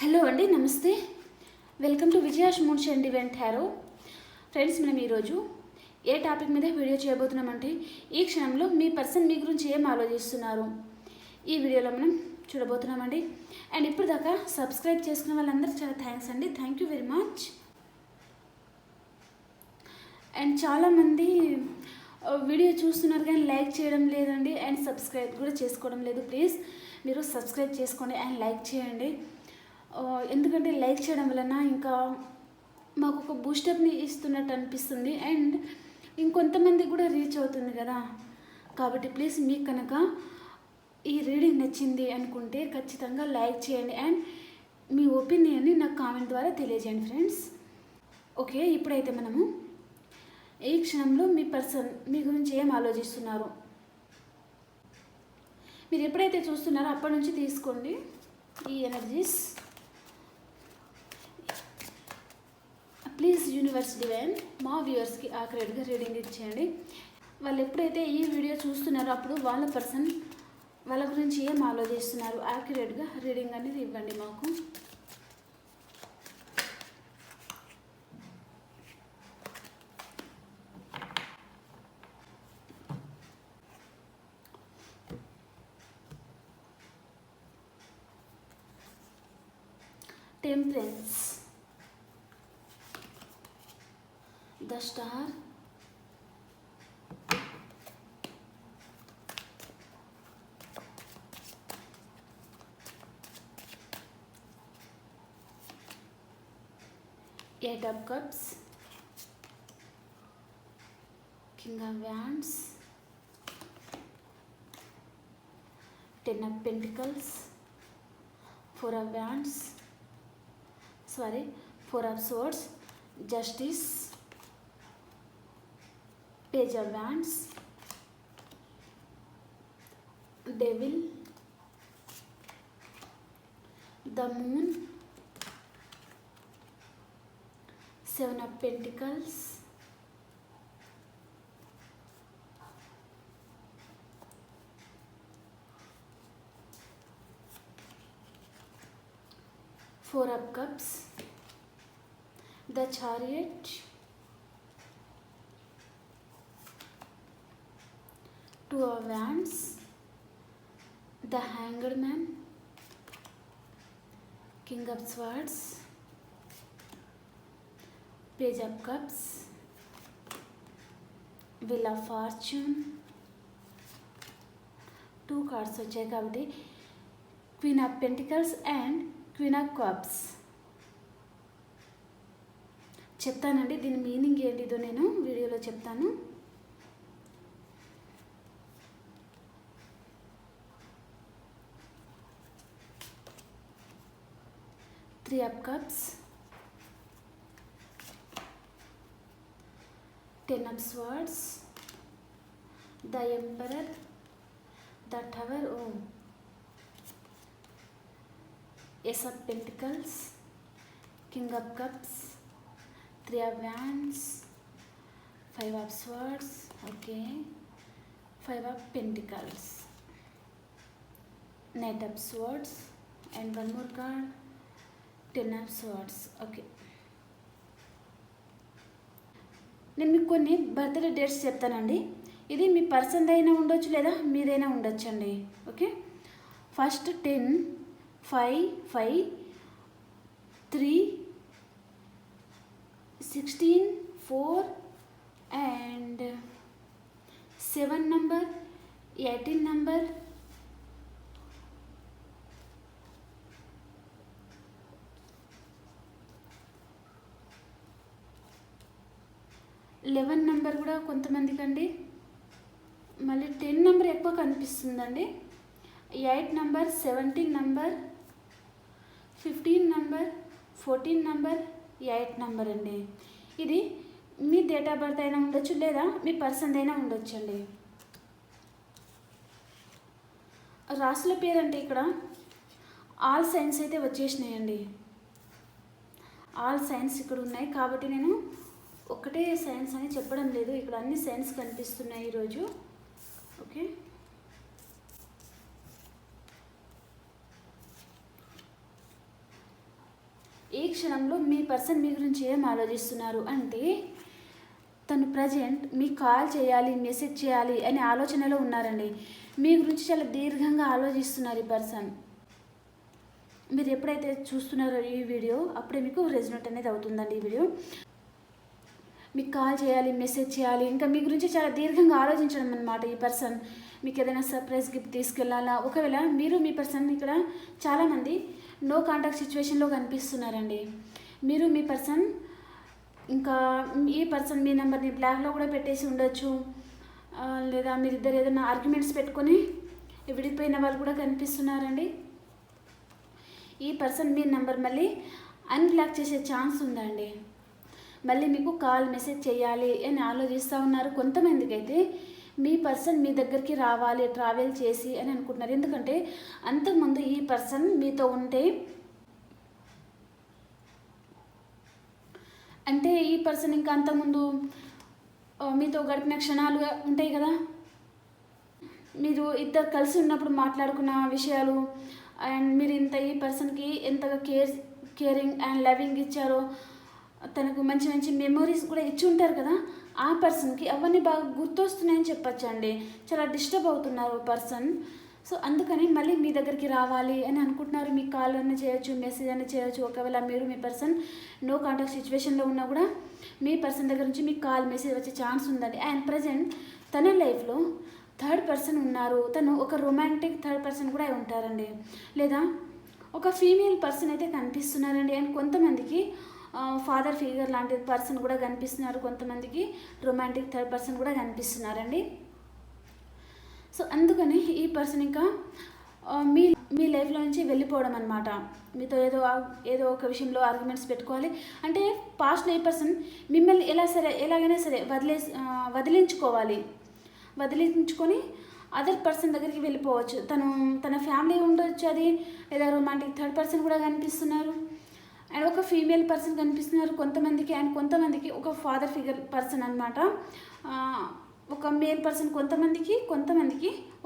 Hello అండి, నమస్తే. Welcome to Vijaya's moons and event హ్యారో. ఫ్రెండ్స్, మనం ఈరోజు ఏ టాపిక్ మీద వీడియో చేయబోతున్నామంటే ఈ క్షణంలో మీ పర్సన్ మీ గురించి ఏం ఆలోచిస్తున్నారు ఈ వీడియోలో మనం చూడబోతున్నామండి. అండ్ ఇప్పుడు దాకా సబ్స్క్రైబ్ చేసుకున్న వాళ్ళందరూ చాలా థ్యాంక్స్ అండి, thank you very much. And చాలామంది వీడియో చూస్తున్నారు కానీ లైక్ చేయడం లేదండి, అండ్ సబ్స్క్రైబ్ కూడా చేసుకోవడం లేదు. ప్లీజ్ మీరు సబ్స్క్రైబ్ చేసుకోండి అండ్ లైక్ చేయండి. ఎందుకంటే లైక్ చేయడం వలన ఇంకా మాకు ఒక బూస్టప్ని ఇస్తున్నట్టు అనిపిస్తుంది అండ్ ఇంకొంతమంది కూడా రీచ్ అవుతుంది కదా. కాబట్టి ప్లీజ్ మీకు కనుక ఈ రీడింగ్ నచ్చింది అనుకుంటే ఖచ్చితంగా లైక్ చేయండి అండ్ మీ ఒపీనియన్ని నాకు కామెంట్ ద్వారా తెలియజేయండి ఫ్రెండ్స్. ఓకే, ఇప్పుడైతే మనము ఈ క్షణంలో మీ పర్సన్ మీ గురించి ఏం ఆలోచిస్తున్నారు మీరు ఎప్పుడైతే చూస్తున్నారో అప్పటి నుంచి తీసుకోండి ఈ ఎనర్జీస్. ప్లీజ్ యూనివర్స్ డివైన్ మా వ్యూవర్స్కి ఆక్యురేట్గా రీడింగ్ ఇచ్చేయండి. వాళ్ళు ఎప్పుడైతే ఈ వీడియో చూస్తున్నారో అప్పుడు వాళ్ళ పర్సన్ వాళ్ళ గురించి ఏం ఆలోచిస్తున్నారు ఆక్యురేట్గా రీడింగ్ అనేది ఇవ్వండి మాకు. Temperance, the star, eight of cups, king of wands, 10 of pentacles, 4 of wands, 4 of swords, justice, page of wands, devil, the moon, 7 of pentacles, four of cups, the chariot, two of wands, the hanged man, king of swords, page of cups, wheel of fortune, two cards వచ్చాయి కాబట్టి queen of pentacles and queen of cups. చెప్తానండి దీని meaning ఏంటిదో నేను వీడియోలో చెప్తాను. Three of cups, 10 of swords, the emperor, the tower, ace of pentacles, king of cups, 3 of wands, 5 of swords, okay, 5 of pentacles, knight of swords, and one more card, 10 of swords. Okay, నేను మీకు కొన్ని birthday dates చెప్తానండి. ఇది మీ person అయినా ఉండొచ్చు లేదా మీదైనా ఉండొచ్చు అండి. Okay, first 10, 5, 5, 3, 16, 4 and 7 number, 18 number, 11 number కూడా కొంతమందికి అండి. మళ్ళీ 10 నెంబర్ ఎక్కువ కనిపిస్తుందండి. 8 number, 17 number, 15 number, 14 number, 8 number అండి. ఇది మీ డేట్ ఆఫ్ బర్త్ అయినా ఉండొచ్చు లేదా మీ పర్సన్ అయినా ఉండొచ్చు అండి. రాసుల పేరు అంటే ఇక్కడ ఆల్ సైన్స్ అయితే వచ్చేసినాయండి. ఆల్ సైన్స్ ఇక్కడ ఉన్నాయి కాబట్టి నేను ఒకటే సైన్స్ అని చెప్పడం లేదు, ఇక్కడ అన్ని సైన్స్ కనిపిస్తున్నాయి ఈరోజు. ఓకే, ఈ క్షణంలో మీ పర్సన్ మీ గురించి ఏం ఆలోచిస్తున్నారు అంటే తను ప్రజెంట్ మీకు కాల్ చేయాలి, మెసేజ్ చేయాలి అనే ఆలోచనలో ఉన్నారండి. మీ గురించి చాలా దీర్ఘంగా ఆలోచిస్తున్నారు ఈ పర్సన్. మీరు ఎప్పుడైతే చూస్తున్నారో ఈ వీడియో అప్పుడే మీకు రెజొనేట్ అనేది అవుతుందండి. ఈ వీడియో మీకు కాల్ చేయాలి, మెసేజ్ చేయాలి, ఇంకా మీ గురించి చాలా దీర్ఘంగా ఆలోచించడం అనమాట. ఈ పర్సన్ మీకు ఏదైనా సర్ప్రైజ్ గిఫ్ట్ తీసుకెళ్ళాలా. ఒకవేళ మీరు మీ పర్సన్ ఇక్కడ చాలామంది నో కాంటాక్ట్ సిచ్యువేషన్లో కనిపిస్తున్నారండి. మీరు మీ పర్సన్ ఇంకా ఈ పర్సన్ మీ నెంబర్ని బ్లాక్లో కూడా పెట్టేసి ఉండొచ్చు, లేదా మీరిద్దరు ఏదైనా ఆర్గ్యుమెంట్స్ పెట్టుకొని విడిపోయిన వాళ్ళు కూడా కనిపిస్తున్నారండి. ఈ పర్సన్ మీ నెంబర్ మళ్ళీ అన్బ్లాక్ చేసే ఛాన్స్ ఉందండి. మళ్ళీ మీకు కాల్, మెసేజ్ చేయాలి అని ఆలోచిస్తూ ఉన్నారు. కొంతమందికి అయితే మీ పర్సన్ మీ దగ్గరికి రావాలి, ట్రావెల్ చేసి అని అనుకుంటున్నారు. ఎందుకంటే అంతకుముందు ఈ పర్సన్ మీతో ఉంటే అంటే ఈ పర్సన్ ఇంకా అంతకుముందు మీతో గడిపిన క్షణాలు ఉంటాయి కదా, మీరు ఇద్దరు కలిసి ఉన్నప్పుడు మాట్లాడుకున్న విషయాలు, అండ్ మీరు ఈ పర్సన్కి ఎంతగా కేరింగ్ అండ్ లవింగ్ ఇచ్చారో, తనకు మంచి మంచి మెమొరీస్ కూడా ఇచ్చి ఉంటారు కదా, ఆ పర్సన్కి అవన్నీ బాగా గుర్తొస్తున్నాయని చెప్పచ్చు అండి. చాలా డిస్టర్బ్ అవుతున్నారు పర్సన్. సో అందుకని మళ్ళీ మీ దగ్గరికి రావాలి అని అనుకుంటున్నారు. మీకు కాల్ అన్న చేయొచ్చు, మెసేజ్ అన్న చేయొచ్చు. ఒకవేళ మీరు మీ పర్సన్ నో కాంటాక్ట్ సిచ్యువేషన్లో ఉన్నా కూడా మీ పర్సన్ దగ్గర నుంచి మీకు కాల్, మెసేజ్ వచ్చే ఛాన్స్ ఉందండి. అండ్ ప్రజెంట్ తన లైఫ్లో థర్డ్ పర్సన్ ఉన్నారు. తను ఒక రొమాంటిక్ థర్డ్ పర్సన్ కూడా ఉంటారండి, లేదా ఒక ఫీమేల్ పర్సన్ అయితే కనిపిస్తున్నారండి. అండ్ కొంతమందికి ఫాదర్ ఫిగర్ లాంటి పర్సన్ కూడా కనిపిస్తున్నారు, కొంతమందికి రొమాంటిక్ థర్డ్ పర్సన్ కూడా కనిపిస్తున్నారండి. సో అందుకని ఈ పర్సన్ ఇంకా మీ లైఫ్లో నుంచి వెళ్ళిపోవడం అనమాట. మీతో ఏదో ఒక విషయంలో ఆర్గ్యుమెంట్స్ పెట్టుకోవాలి అంటే పాస్ట్లో ఈ పర్సన్ మిమ్మల్ని ఎలాగైనా సరే వదిలించుకొని అదర్ పర్సన్ దగ్గరికి వెళ్ళిపోవచ్చు. తన ఫ్యామిలీ ఉండొచ్చు, అది లేదా రొమాంటిక్ థర్డ్ పర్సన్ కూడా కనిపిస్తున్నారు. అండ్ ఒక ఫీమేల్ పర్సన్ కనిపిస్తున్నారు కొంతమందికి. అండ్ కొంతమందికి ఒక ఫాదర్ ఫిగర్ పర్సన్ అనమాట. ఒక మేల్ పర్సన్ కొంతమందికి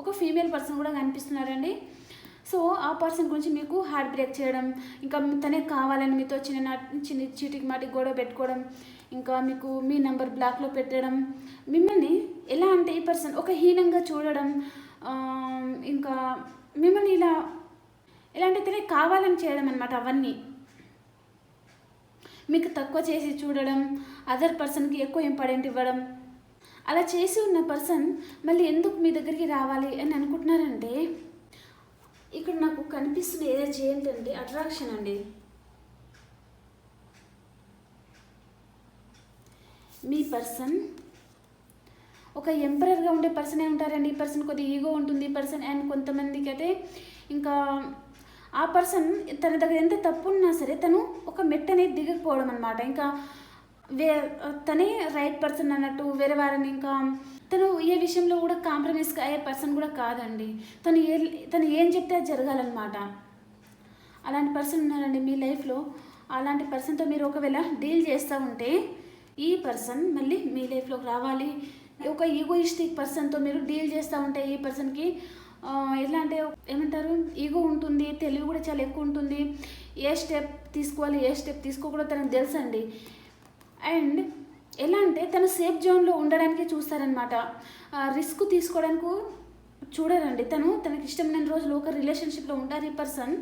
ఒక ఫీమేల్ పర్సన్ కూడా కనిపిస్తున్నారండి. సో ఆ పర్సన్ గురించి మీకు హార్ట్ బ్రేక్ చేయడం, ఇంకా తనే కావాలని మీతో చిన్న చీటికి మాటికి గొడవ పెట్టుకోవడం, ఇంకా మీకు మీ నెంబర్ బ్లాక్లో పెట్టడం, మిమ్మల్ని ఎలా అంటే ఈ పర్సన్ ఒక హీనంగా చూడడం, ఇంకా మిమ్మల్ని ఎలా అంటే తనే కావాలని చేయడం అనమాట. అవన్నీ మీకు తక్కువ చేసి చూడడం, అదర్ పర్సన్కి ఎక్కువ ఇంపార్టెంట్ ఇవ్వడం, అలా చేసి ఉన్న పర్సన్ మళ్ళీ ఎందుకు మీ దగ్గరికి రావాలి అని అనుకుంటున్నారంటే ఇక్కడ నాకు కనిపిస్తున్న ఎనర్జీ ఏంటంటే అట్రాక్షన్ అండి. మీ పర్సన్ ఒక ఎంపరర్గా ఉండే పర్సనే ఉంటారండి. ఈ పర్సన్ కొద్దిగా ఈగో ఉంటుంది పర్సన్. అండ్ కొంతమందికి అయితే ఇంకా ఆ పర్సన్ తన దగ్గర ఎంత తప్పు ఉన్నా సరే తను ఒక మెట్టు అనేది దిగకపోవడం అనమాట. ఇంకా తనే రైట్ పర్సన్ అన్నట్టు వేరే వారిని ఇంకా తను ఏ విషయంలో కూడా కాంప్రమైజ్ అయ్యే పర్సన్ కూడా కాదండి. తను ఏం చెప్తే అది జరగాలన్నమాట. అలాంటి పర్సన్ ఉన్నారండి మీ లైఫ్లో. అలాంటి పర్సన్తో మీరు ఒకవేళ డీల్ చేస్తూ ఉంటే ఈ పర్సన్ మళ్ళీ మీ లైఫ్లోకి రావాలి. ఒక ఈగోయిస్టిక్ పర్సన్తో మీరు డీల్ చేస్తూ ఉంటే ఈ పర్సన్కి ఎలా అంటే ఏమంటారు, ఈగో ఉంటుంది, తెలివి కూడా చాలా ఎక్కువ ఉంటుంది. ఏ స్టెప్ తీసుకోవాలి, ఏ స్టెప్ తీసుకోకూడదు తనకు తెలుసండి. అండ్ ఎలా అంటే తను సేఫ్ జోన్లో ఉండడానికి చూస్తారనమాట, రిస్క్ తీసుకోవడానికి చూడరండి. తనకి ఇష్టమైన రోజులు ఒక రిలేషన్షిప్లో ఉంటారు ఈ పర్సన్.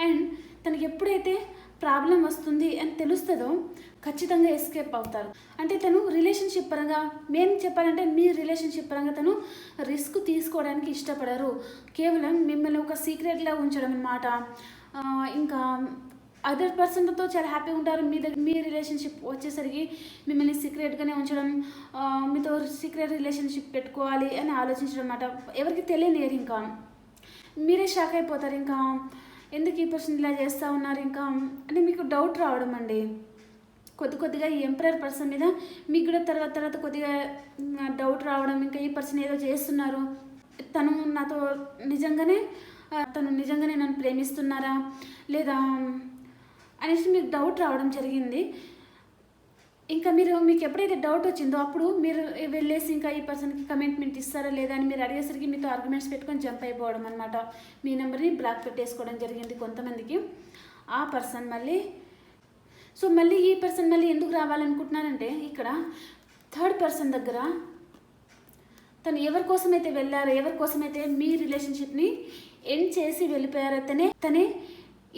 అండ్ తనకి ఎప్పుడైతే ప్రాబ్లం వస్తుంది అని తెలుస్తుందో ఖచ్చితంగా ఎస్కేప్ అవుతారు. అంటే తను రిలేషన్షిప్ పరంగా మేము చెప్పాలంటే మీ రిలేషన్షిప్ పరంగా తను రిస్క్ తీసుకోవడానికి ఇష్టపడరు. కేవలం మిమ్మల్ని ఒక సీక్రెట్లా ఉంచడం అన్నమాట. ఇంకా అదర్ పర్సన్తో చాలా హ్యాపీగా ఉంటారు. మీ రిలేషన్షిప్ వచ్చేసరికి మిమ్మల్ని సీక్రెట్గానే ఉంచడం, మీతో సీక్రెట్ రిలేషన్షిప్ పెట్టుకోవాలి అని ఆలోచించడం అన్నమాట. ఎవరికి తెలియనియరు. ఇంకా మీరే షాక్ అయిపోతారు. ఇంకా ఎందుకు ఈ పర్సన్ ఇలా చేస్తూ ఉన్నారు ఇంకా అంటే మీకు డౌట్ రావడం అండి. కొద్దిగా ఈ ఎంపరర్ పర్సన్ మీద మీకు కూడా తర్వాత కొద్దిగా డౌట్ రావడం, ఇంకా ఈ పర్సన్ ఏదో చేస్తున్నారు, తను నిజంగానే నన్ను ప్రేమిస్తున్నారా లేదా అనేసి మీకు డౌట్ రావడం జరిగింది. ఇంకా మీకు ఎప్పుడైతే డౌట్ వచ్చిందో అప్పుడు మీరు వెళ్ళేసి ఇంకా ఈ పర్సన్కి కమిట్మెంట్ ఇస్తారా లేదా అని మీరు అడిగేసరికి మీతో ఆర్గ్యుమెంట్స్ పెట్టుకొని జంప్ అయిపోవడం అనమాట. మీ నెంబర్ని బ్లాక్ పెట్టేసుకోవడం జరిగింది కొంతమందికి. ఆ పర్సన్ మళ్ళీ సో మళ్ళీ ఈ పర్సన్ మళ్ళీ ఎందుకు రావాలనుకుంటున్నారంటే ఇక్కడ థర్డ్ పర్సన్ దగ్గర తను ఎవరి కోసమైతే వెళ్ళారో, ఎవరి కోసమైతే మీ రిలేషన్షిప్ని ఎండ్ చేసి వెళ్ళిపోయారో తనే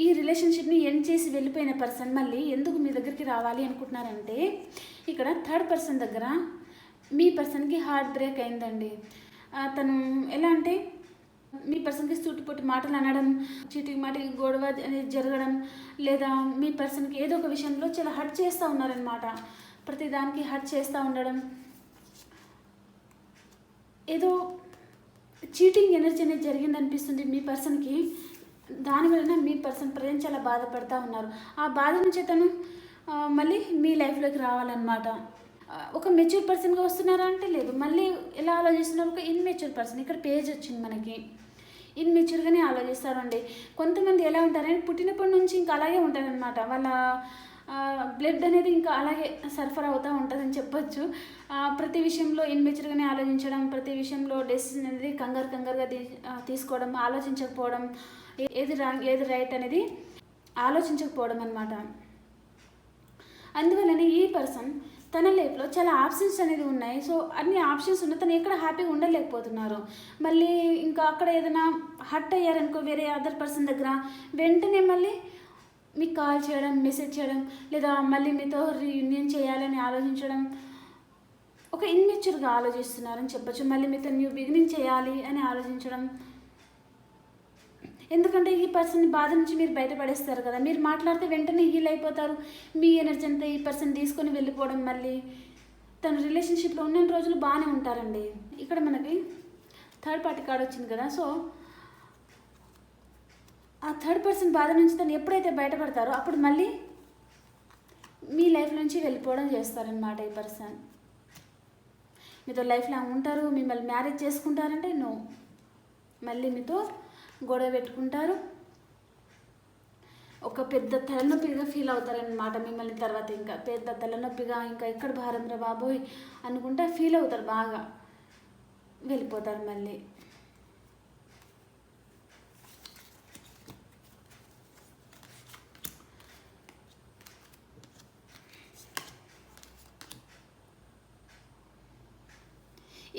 ఈ రిలేషన్షిప్ని ఎండ్ చేసి వెళ్ళిపోయిన పర్సన్ మళ్ళీ ఎందుకు మీ దగ్గరికి రావాలి అనుకుంటున్నారంటే ఇక్కడ థర్డ్ పర్సన్ దగ్గర మీ పర్సన్కి హార్ట్ బ్రేక్ అయిందండి. తను ఎలా అంటే మీ పర్సన్కి సూటిపోటి మాటలు అనడం, చీటికి మాటికి గొడవ అనేది జరగడం, లేదా మీ పర్సన్కి ఏదో ఒక విషయంలో చాలా హర్ట్ చేస్తూ ఉన్నారనమాట. ప్రతిదానికి హర్ట్ చేస్తూ ఉండడం, ఏదో చీటింగ్ ఎనర్జీ అనేది జరిగిందనిపిస్తుంది మీ పర్సన్కి. దానివలన మీ పర్సన్ ప్రజెంట్ చాలా బాధపడుతూ ఉన్నారు. ఆ బాధ నుంచి తను మళ్ళీ మీ లైఫ్లోకి రావాలన్నమాట. ఒక మెచ్యూర్ పర్సన్గా వస్తున్నారా అంటే లేదు, మళ్ళీ ఎలా ఆలోచిస్తున్నారు, ఒక ఇన్మెచ్యూర్ పర్సన్. ఇక్కడ పేజ్ వచ్చింది మనకి, ఇన్మెచ్యూర్గానే ఆలోచిస్తారు అండి. కొంతమంది ఎలా ఉంటారంటే పుట్టినప్పటి నుంచి ఇంకా అలాగే ఉంటారనమాట. వాళ్ళ బ్లడ్ అనేది ఇంకా అలాగే సరఫరా అవుతూ ఉంటుందని చెప్పొచ్చు. ప్రతి విషయంలో ఇన్మెచ్యూర్గానే ఆలోచించడం, ప్రతి విషయంలో డెసిషన్ అనేది కంగారుగా తీసుకోవడం, ఆలోచించకపోవడం, ఏది రాంగ్ ఏది రైట్ అనేది ఆలోచించకపోవడం అనమాట. అందువల్లనే ఈ పర్సన్ తన లైఫ్లో చాలా ఆప్షన్స్ అనేది ఉన్నాయి. సో అన్ని ఆప్షన్స్ ఉన్న తను ఎక్కడ హ్యాపీగా ఉండలేకపోతున్నారు. మళ్ళీ ఇంకా అక్కడ ఏదైనా హర్ట్ అయ్యారనుకో వేరే అదర్ పర్సన్ దగ్గర, వెంటనే మళ్ళీ మీకు కాల్ చేయడం, మెసేజ్ చేయడం, లేదా మళ్ళీ మీతో రీయూనియన్ చేయాలని ఆలోచించడం, ఒక ఇన్మెచ్యూర్గా ఆలోచిస్తున్నారని చెప్పచ్చు. మళ్ళీ మీతో న్యూ బిగినింగ్ చేయాలి అని ఆలోచించడం. ఎందుకంటే ఈ పర్సన్ బాధ నుంచి మీరు బయటపడేస్తారు కదా, మీరు మాట్లాడితే వెంటనే హీల్ అయిపోతారు. మీ ఎనర్జీ అంతా ఈ పర్సన్ తీసుకొని వెళ్ళిపోవడం, మళ్ళీ తన రిలేషన్షిప్లో ఉన్న రోజులు బాగానే ఉంటారండి. ఇక్కడ మనకి థర్డ్ పార్టీ కార్డ్ వచ్చింది కదా, సో ఆ థర్డ్ పర్సన్ బాధ నుంచి తను ఎప్పుడైతే బయటపడతారో అప్పుడు మళ్ళీ మీ లైఫ్ నుంచి వెళ్ళిపోవడం చేస్తారనమాట. ఈ పర్సన్ మీతో లైఫ్ లాంగ్ ఉంటారు. మిమ్మల్ని మ్యారేజ్ చేసుకుంటారంటే నో, మళ్ళీ మీతో గొడవ పెట్టుకుంటారు. ఒక పెద్ద తలనొప్పిగా ఫీల్ అవుతారనమాట మిమ్మల్ని. తర్వాత ఇంకా పెద్ద తలనొప్పిగా, ఇంకా ఎక్కడ భారం రా బాబోయ్ అనుకుంటా ఫీల్ అవుతారు, బాగా వెళ్ళిపోతారు మళ్ళీ.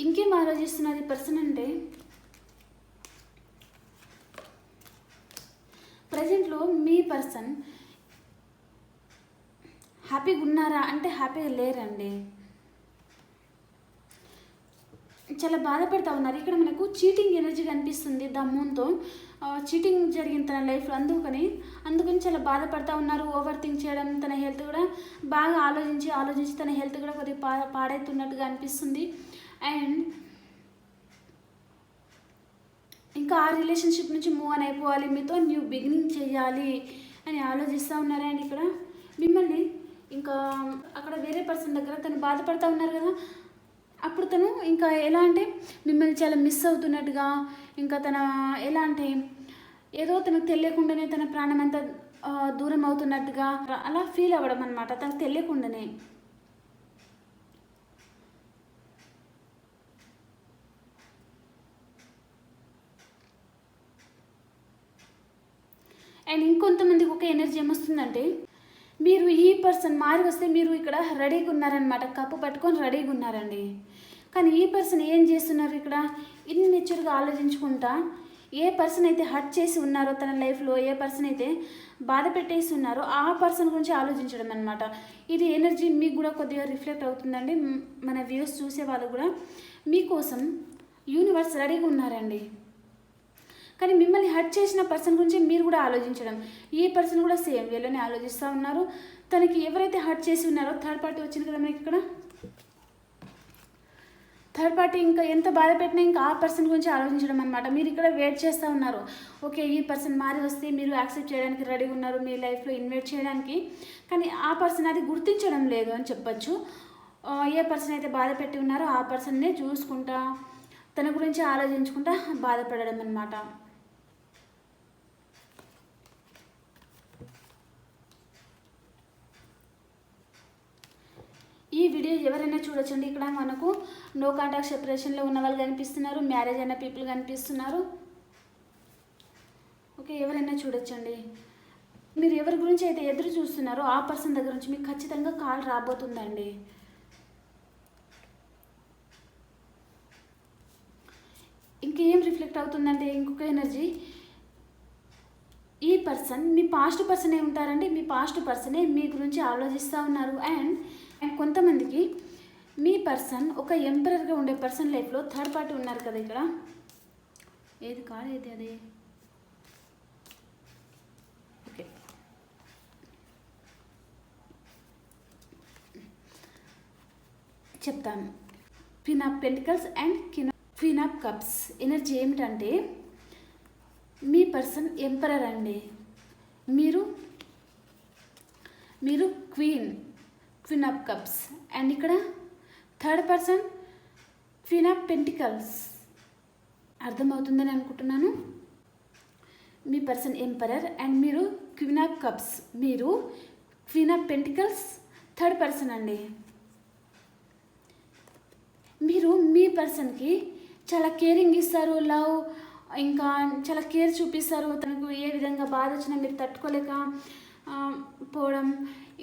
ఇంకేం ఆలోచిస్తున్నారు ఈ పర్సన్ అంటే ప్రజెంట్లో మీ పర్సన్ హ్యాపీగా ఉన్నారా అంటే హ్యాపీగా లేరండి, చాలా బాధపడుతూ ఉన్నారు. ఇక్కడ మనకు చీటింగ్ ఎనర్జీ కనిపిస్తుంది. ద మూన్తో చీటింగ్ జరిగింది తన లైఫ్లో, అందుకని చాలా బాధపడుతూ ఉన్నారు. ఓవర్ థింక్ చేయడం, తన హెల్త్ కూడా బాగా ఆలోచించి తన హెల్త్ కూడా కొద్దిగా పాడవుతున్నట్టుగా అనిపిస్తుంది. అండ్ ఇంకా ఆ రిలేషన్షిప్ నుంచి మూవ్ ఆన్ అయిపోవాలి, మీతో న్యూ బిగినింగ్ చేయాలి అని ఆలోచిస్తూ ఉన్నారు. అండ్ ఇక్కడ మిమ్మల్ని ఇంకా అక్కడ వేరే పర్సన్ దగ్గర తను బాధపడుతూ ఉన్నారు కదా, అప్పుడు తను ఇంకా ఎలా అంటే మిమ్మల్ని చాలా మిస్ అవుతున్నట్టుగా, ఇంకా తన ఎలా అంటే ఏదో తనకు తెలియకుండానే తన ప్రాణం అంతా దూరం అవుతున్నట్టుగా అలా ఫీల్ అవ్వడం అనమాట, తనకు తెలియకుండానే. అండ్ ఇంకొంతమందికి ఒక ఎనర్జీ ఏమొస్తుందంటే మీరు ఈ పర్సన్ మారి వస్తే మీరు ఇక్కడ రెడీగా ఉన్నారనమాట, కప్పు పట్టుకొని రెడీగా ఉన్నారండి. కానీ ఈ పర్సన్ ఏం చేస్తున్నారు, ఇక్కడ ఇన్మెచ్యూర్గా ఆలోచించుకుంటా ఏ పర్సన్ అయితే హర్ట్ చేసి ఉన్నారో తన లైఫ్లో, ఏ పర్సన్ అయితే బాధ పెట్టేసి ఉన్నారో ఆ పర్సన్ గురించి ఆలోచించడం అనమాట. ఇది ఎనర్జీ మీకు కూడా కొద్దిగా రిఫ్లెక్ట్ అవుతుందండి. మన వ్యూస్ చూసే వాళ్ళు కూడా మీకోసం యూనివర్స్ రెడీగా ఉన్నారండి. కానీ మిమ్మల్ని హర్ట్ చేసిన పర్సన్ గురించి మీరు కూడా ఆలోచించడం, ఈ పర్సన్ కూడా సేమ్ వేలోనే ఆలోచిస్తూ ఉన్నారు. తనకి ఎవరైతే హర్ట్ చేసి ఉన్నారో థర్డ్ పార్టీ వచ్చింది కదా మనకి ఇక్కడ, థర్డ్ పార్టీ ఇంకా ఎంత బాధ పెట్టినా ఇంకా ఆ పర్సన్ గురించి ఆలోచించడం అనమాట. మీరు ఇక్కడ వెయిట్ చేస్తూ ఉన్నారు, ఓకే ఈ పర్సన్ మారి వస్తే మీరు యాక్సెప్ట్ చేయడానికి రెడీగా ఉన్నారు, మీ లైఫ్లో ఇన్వైట్ చేయడానికి. కానీ ఆ పర్సన్ అది గుర్తించడం లేదు అని చెప్పచ్చు. ఏ పర్సన్ అయితే బాధ పెట్టి ఉన్నారో ఆ పర్సన్నే చూసుకుంటా తన గురించి ఆలోచించుకుంటా బాధపడడం అనమాట. ఈ వీడియో ఎవరైనా చూడొచ్చండి. ఇక్కడ మనకు నో కాంటాక్ట్ సెపరేషన్లో ఉన్న వాళ్ళు కనిపిస్తున్నారు, మ్యారేజ్ అయిన పీపుల్ కనిపిస్తున్నారు. ఓకే ఎవరైనా చూడొచ్చండి. మీరు ఎవరి గురించి అయితే ఎదురు చూస్తున్నారో ఆ పర్సన్ దగ్గర నుంచి మీకు ఖచ్చితంగా కాల్ రాబోతుందండి. ఇంకేం రిఫ్లెక్ట్ అవుతుందంటే ఇంకొక ఎనర్జీ, ఈ పర్సన్ మీ పాస్ట్ పర్సనే ఉంటారండి. మీ పాస్ట్ పర్సనే మీ గురించి ఆలోచిస్తూ ఉన్నారు. అండ్ కొంతమందికి మీ పర్సన్ ఒక ఎంపరర్గా ఉండే పర్సన్ లైఫ్లో థర్డ్ పార్టీ ఉన్నారు కదా. ఇక్కడ ఏది కాదు అదే ఓకే. చెప్తాను. Queen of pentacles and queen of cups energy ఏమిటంటే, మీ పర్సన్ ఎంపరర్ అండి, మీరు క్వీన్ ఆఫ్ కప్స్. అండ్ ఇక్కడ third person queen of pentacles. అర్థమవుతుందని అనుకుంటున్నాను. మీ పర్సన్ ఎంపరర్ అండ్ మీరు క్వీన్ ఆఫ్ కప్స్, మీరు queen of pentacles third person అండి. మీరు మీ పర్సన్కి చాలా కేరింగ్ ఇస్తారు, లవ్, ఇంకా చాలా కేర్ చూపిస్తారు. తనకు ఏ విధంగా బాధ వచ్చినా మీరు తట్టుకోలేక పోవడం,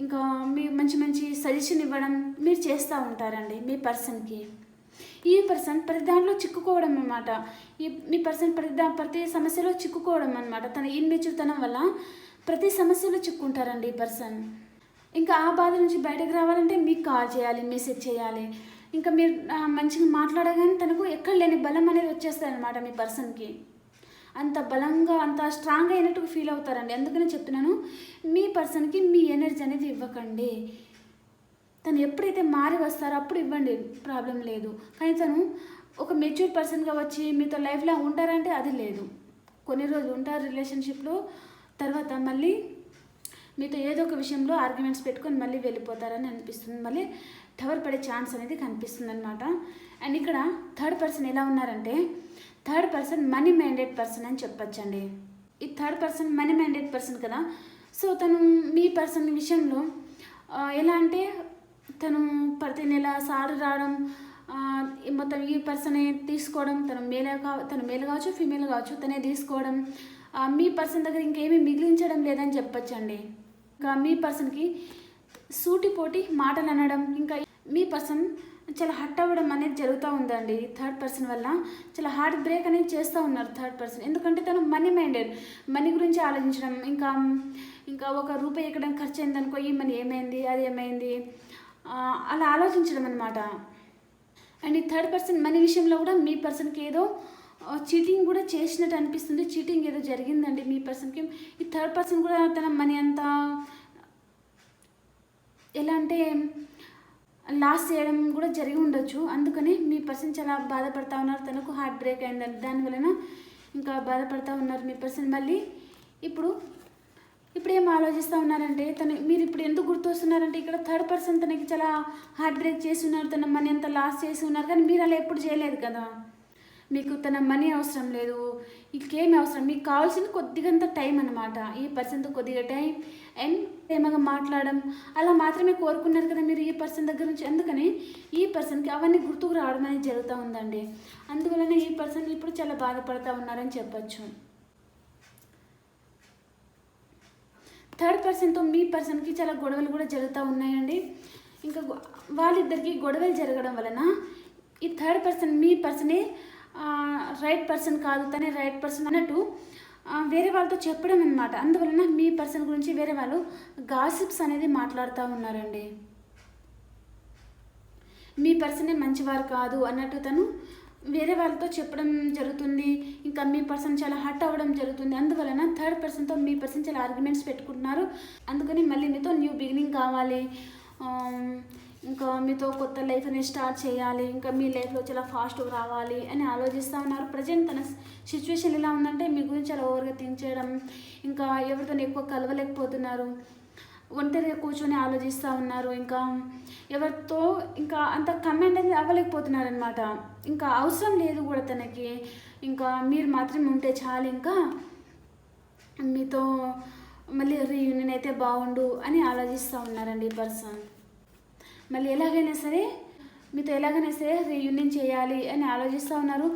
ఇంకా మీ మంచి సజెషన్ ఇవ్వడం మీరు చేస్తూ ఉంటారండి మీ పర్సన్కి. ఈ పర్సన్ ప్రతి దాంట్లో చిక్కుకోవడం అన్నమాట. మీ పర్సన్ ప్రతి సమస్యలో చిక్కుకోవడం అన్నమాట. తన ఇన్మెచ్యూర్తనం వల్ల ప్రతి సమస్యలో చిక్కుంటారండి ఈ పర్సన్. ఇంకా ఆ బాధ నుంచి బయటకు రావాలంటే మీకు కాల్ చేయాలి, మెసేజ్ చేయాలి. ఇంకా మీరు మంచిగా మాట్లాడగానే తనకు ఎక్కడ లేని బలం అనేది వచ్చేస్తుంది అనమాట మీ పర్సన్కి. అంత బలంగా అంత స్ట్రాంగ్ అయినట్టుగా ఫీల్ అవుతారండి. అందుకనే చెప్తున్నాను, మీ పర్సన్కి మీ ఎనర్జీ అనేది ఇవ్వకండి. తను ఎప్పుడైతే మారి వస్తారో అప్పుడు ఇవ్వండి, ప్రాబ్లం లేదు. కానీ తను ఒక మెచ్యూర్ పర్సన్గా వచ్చి మీతో లైఫ్లో ఉంటారంటే అది లేదు. కొన్ని రోజులు ఉంటారు రిలేషన్షిప్లో, తర్వాత మళ్ళీ మీతో ఏదో ఒక విషయంలో ఆర్గ్యుమెంట్స్ పెట్టుకొని మళ్ళీ వెళ్ళిపోతారని అనిపిస్తుంది. మళ్ళీ టవర్ పడే ఛాన్స్ అనేది కనిపిస్తుంది అనమాట. అండ్ ఇక్కడ థర్డ్ పర్సన్ ఎలా ఉన్నారంటే, third person money minded person అని చెప్పచ్చండి. ఈ third person money minded person కదా. సో తను మీ పర్సన్ విషయంలో ఎలా అంటే, తను ప్రతి నెల సారి రావడం, మొత్తం ఈ పర్సనే తీసుకోవడం, తను మేల్ కావచ్చు ఫీమేల్ కావచ్చు, తనే తీసుకోవడం, మీ పర్సన్ దగ్గర ఇంకేమీ మిగిలించడం లేదని చెప్పచ్చండి. ఇంకా మీ పర్సన్కి సూటిపోటి మాటలు అనడం, ఇంకా మీ పర్సన్ చాలా హర్ట్ అవ్వడం అనేది జరుగుతూ ఉందండి. థర్డ్ పర్సన్ వల్ల చాలా హార్ట్ బ్రేక్ అనేది చేస్తూ ఉన్నారు థర్డ్ పర్సన్. ఎందుకంటే తను మనీ మైండెడ్, మనీ గురించి ఆలోచించడం, ఇంకా ఒక రూపాయి ఎక్కడ ఖర్చు అయిందనుకో, ఈ మనీ ఏమైంది, అది ఏమైంది, అలా ఆలోచించడం అనమాట. అండ్ ఈ థర్డ్ పర్సన్ మనీ విషయంలో కూడా మీ పర్సన్కి ఏదో చీటింగ్ కూడా చేసినట్టు అనిపిస్తుంది. చీటింగ్ ఏదో జరిగిందండి మీ పర్సన్కి. ఈ థర్డ్ పర్సన్ కూడా తన మనీ అంతా ఎలా అంటే లాస్ చేయడం కూడా జరిగి ఉండొచ్చు. అందుకని మీ పర్సన్ చాలా బాధపడతా ఉన్నారు. తనకు హార్ట్ బ్రేక్ అయిందండి, దానివలన ఇంకా బాధపడతా ఉన్నారు మీ పర్సన్. మళ్ళీ ఇప్పుడు ఏం ఆలోచిస్తూ ఉన్నారంటే, మీరు ఇప్పుడు ఎందుకు గుర్తొస్తున్నారంటే, ఇక్కడ థర్డ్ పర్సన్ తనకి చాలా హార్ట్ బ్రేక్ చేసి ఉన్నారు, తన మనీ అంతా లాస్ చేసి ఉన్నారు. కానీ మీరు అలా ఎప్పుడు చేయలేదు కదా. మీకు తన మనీ అవసరం లేదు, ఇంకేమి అవసరం, మీకు కావాల్సింది కొద్దిగంత టైం అనమాట. ఈ పర్సన్తో కొద్దిగా టైం అండ్ ప్రేమగా మాట్లాడడం అలా మాత్రమే కోరుకున్నారు కదా మీరు ఈ పర్సన్ దగ్గర నుంచి. అందుకని ఈ పర్సన్కి అవన్నీ గుర్తుకు రావడం అనేది జరుగుతూ ఉందండి. అందువలన ఈ పర్సన్ ఇప్పుడు చాలా బాధపడుతూ ఉన్నారని చెప్పచ్చు. థర్డ్ పర్సన్తో మీ పర్సన్కి చాలా గొడవలు కూడా జరుగుతూ ఉన్నాయండి. ఇంకా వాళ్ళిద్దరికి గొడవలు జరగడం వలన ఈ థర్డ్ పర్సన్ మీ పర్సనే రైట్ పర్సన్ కాదు, తనే రైట్ పర్సన్ అన్నట్టు వేరే వాళ్ళతో చెప్పడం అనమాట. అందువలన మీ పర్సన్ గురించి వేరే వాళ్ళు గాసిప్స్ అనేది మాట్లాడుతూ ఉన్నారండి. మీ పర్సనే మంచివారు కాదు అన్నట్టు తను వేరే వాళ్ళతో చెప్పడం జరుగుతుంది. ఇంకా మీ పర్సన్ చాలా హర్ట్ అవ్వడం జరుగుతుంది. అందువలన థర్డ్ పర్సన్తో మీ పర్సన్ చాలా ఆర్గ్యుమెంట్స్ పెట్టుకుంటున్నారు. అందుకని మళ్ళీ మీతో న్యూ బిగినింగ్ కావాలి, ఇంకా మీతో కొత్త లైఫ్ అనేది స్టార్ట్ చేయాలి, ఇంకా మీ లైఫ్లో చాలా ఫాస్ట్గా రావాలి అని ఆలోచిస్తూ ఉన్నారు. ప్రజెంట్ తన సిచ్యువేషన్ ఎలా ఉందంటే, మీ గురించి చాలా ఓవర్గా థింక్ చేయడం, ఇంకా ఎవరితో ఎక్కువ కలవలేకపోతున్నారు, ఒంటరిగా కూర్చొని ఆలోచిస్తూ ఉన్నారు, ఇంకా ఎవరితో ఇంకా అంత కమెంట్ అనేది అవ్వలేకపోతున్నారు అనమాట. ఇంకా అవసరం లేదు కూడా తనకి, ఇంకా మీరు మాత్రమే ఉంటే చాలు, ఇంకా మీతో మళ్ళీ రీయూనియన్ అయితే బాగుండు అని ఆలోచిస్తూ ఉన్నారండి ఈ పర్సన్. మళ్ళీ మీతో ఎలాగైనా సరే రీయూనియన్ చేయాలి అని ఆలోచిస్తూ ఉన్నారు.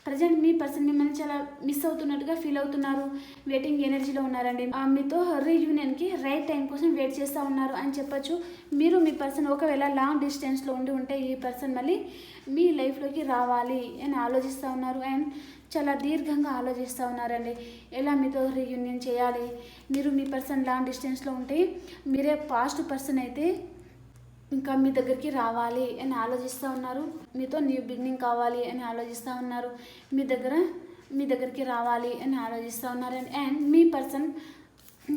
ప్రజెంట్ మీ పర్సన్ మిమ్మల్ని చాలా మిస్ అవుతున్నట్టుగా ఫీల్ అవుతున్నారు, వెయిటింగ్ ఎనర్జీలో ఉన్నారండి. మీతో రీయూనియన్కి రైట్ టైం కోసం వెయిట్ చేస్తూ ఉన్నారు అని చెప్పొచ్చు. మీరు మీ పర్సన్ ఒకవేళ లాంగ్ డిస్టెన్స్లో ఉంటే ఈ పర్సన్ మళ్ళీ మీ లైఫ్లోకి రావాలి అని ఆలోచిస్తూ ఉన్నారు అండ్ చాలా దీర్ఘంగా ఆలోచిస్తూ ఉన్నారండి. ఎలా మీతో రీయూనియన్ చేయాలి. మీరు మీ పర్సన్ లాంగ్ డిస్టెన్స్లో ఉంటే మీరే పాస్ట్ పర్సన్ అయితే ఇంకా మీ దగ్గరికి రావాలి అని ఆలోచిస్తూ ఉన్నారు. మీతో న్యూ బిగినింగ్ కావాలి అని ఆలోచిస్తూ ఉన్నారు. మీ దగ్గరికి రావాలి అని ఆలోచిస్తూ ఉన్నారు. అండ్ మీ పర్సన్